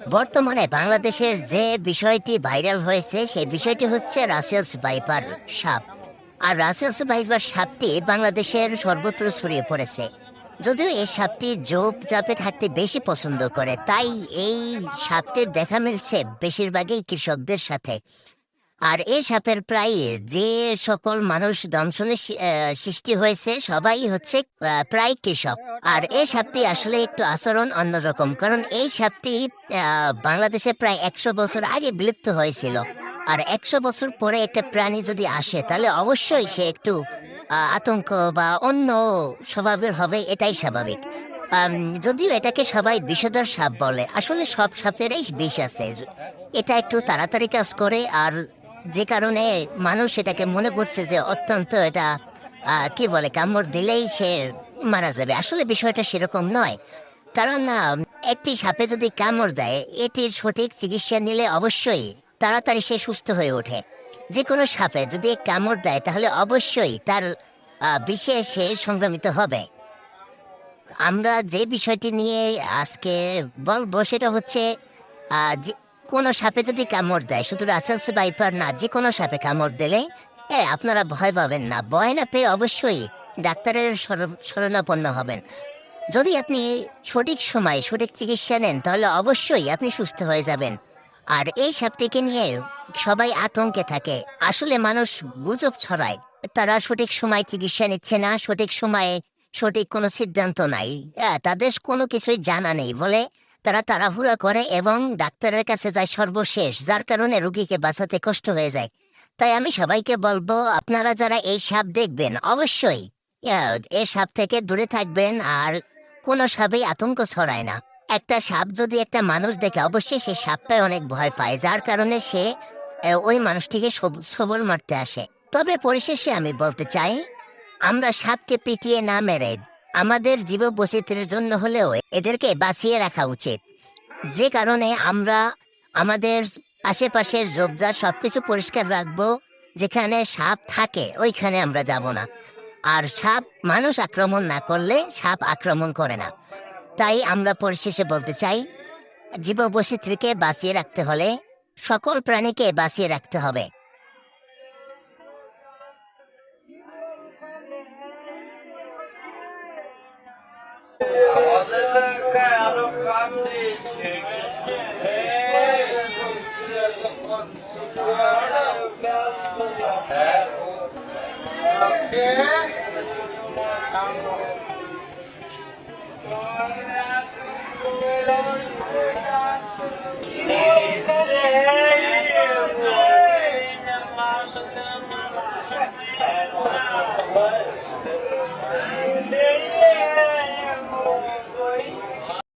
বর্তমানে বাংলাদেশের যে বিষয়টি ভাইরাল হয়েছে সেই বিষয়টি হচ্ছে রাসেলস ভাইপার সাপ। আর রাসেলস ভাইপার সাপটি বাংলাদেশের সর্বত্র ছড়িয়ে পড়েছে। যদিও এই সাপটি ঝোপ ঝাপে থাকতে বেশি পছন্দ করে, তাই এই সাপটির দেখা মিলছে বেশিরভাগই কৃষকদের সাথে। আর এই সাপের প্রায় যে সকল মানুষ দংশনের সৃষ্টি হয়েছে সবাই হচ্ছে প্রায় কৃষক। আর এই সাপটি আসলে একটু আচরণ অন্যরকম, কারণ এই সাপটি বাংলাদেশে প্রায় 100 বছর আগে বিলুপ্ত হয়েছিল। আর 100 বছর পরে একটা প্রাণী যদি আসে তাহলে অবশ্যই সে একটু আতঙ্ক বা অন্য স্বভাবের হবে, এটাই স্বাভাবিক। আম, যদিও এটাকে সবাই বিষধর সাপ বলে, আসলে সব সাপেরই বিষ আছে। এটা একটু তাড়াতাড়ি কাজ করে, আর যে কারণে মানুষ এটাকে মনে করছে যে অত্যন্ত এটা কি বলে, কামড় দিলেই সে মারা যাবে। আসলে বিষয়টা সেরকম নয়, কারণ একটি সাপে যদি কামড় দেয় এটির সঠিক চিকিৎসা নিলে অবশ্যই তাড়াতাড়ি সে সুস্থ হয়ে ওঠে। যে কোনো সাপে যদি কামড় দেয় তাহলে অবশ্যই তার বিষে সে সংক্রমিত হবে। আমরা যে বিষয়টি নিয়ে আজকে বলবো সেটা হচ্ছে যে কোনো সাপে যদি কামড় দেয়, শুধু রাসেলস ভাইপার না, যে কোনো সাপে কামড় দিলে আপনারা ভয় পাবেন না। ভয় না পেয়ে অবশ্যই ডাক্তারের শরণাপন্ন হবেন। যদি আপনি সঠিক সময়ে সঠিক চিকিৎসা নেন তাহলে অবশ্যই আপনি সুস্থ হয়ে যাবেন। আর এই সাপটিকে নিয়ে সবাই আতঙ্কে থাকে। আসলে মানুষ গুজব ছড়ায়, তারা সঠিক সময় চিকিৎসা নিচ্ছে না, সঠিক সময়ে সঠিক কোনো সিদ্ধান্ত নাই। তাদের কোনো কিছুই জানা নেই বলে তারা তাড়াহুড়া করে এবং ডাক্তারের কাছে যায় সর্বশেষ, যার কারণে রোগীকে বাঁচাতে কষ্ট হয়ে যায়। তাই আমি সবাইকে বলবো, আপনারা যারা এই সাপ দেখবেন অবশ্যই এই সাপ থেকে দূরে থাকবেন। আর কোনো সাপেই আতঙ্ক ছড়ায় না। একটা সাপ যদি একটা মানুষ দেখে অবশ্যই সে সাপটায় অনেক ভয় পায়, যার কারণে সে ওই মানুষটিকে সবল মারতে আসে। তবে পরিশেষে আমি বলতে চাই, আমরা সাপকে পিটিয়ে না মেরে আমাদের জীববৈচিত্র্যের জন্য হলেও এদেরকে বাঁচিয়ে রাখা উচিত। যে কারণে আমরা আমাদের আশেপাশের ঝোপঝাড় সবকিছু পরিষ্কার রাখবো। যেখানে সাপ থাকে ওইখানে আমরা যাব না। আর সাপ মানুষ আক্রমণ না করলে সাপ আক্রমণ করে না। তাই আমরা পরিশেষে বলতে চাই, জীববৈচিত্র্যকে বাঁচিয়ে রাখতে হলে সকল প্রাণীকে বাঁচিয়ে রাখতে হবে। আমাদের এলাকায় আরো কাম দিয়েছে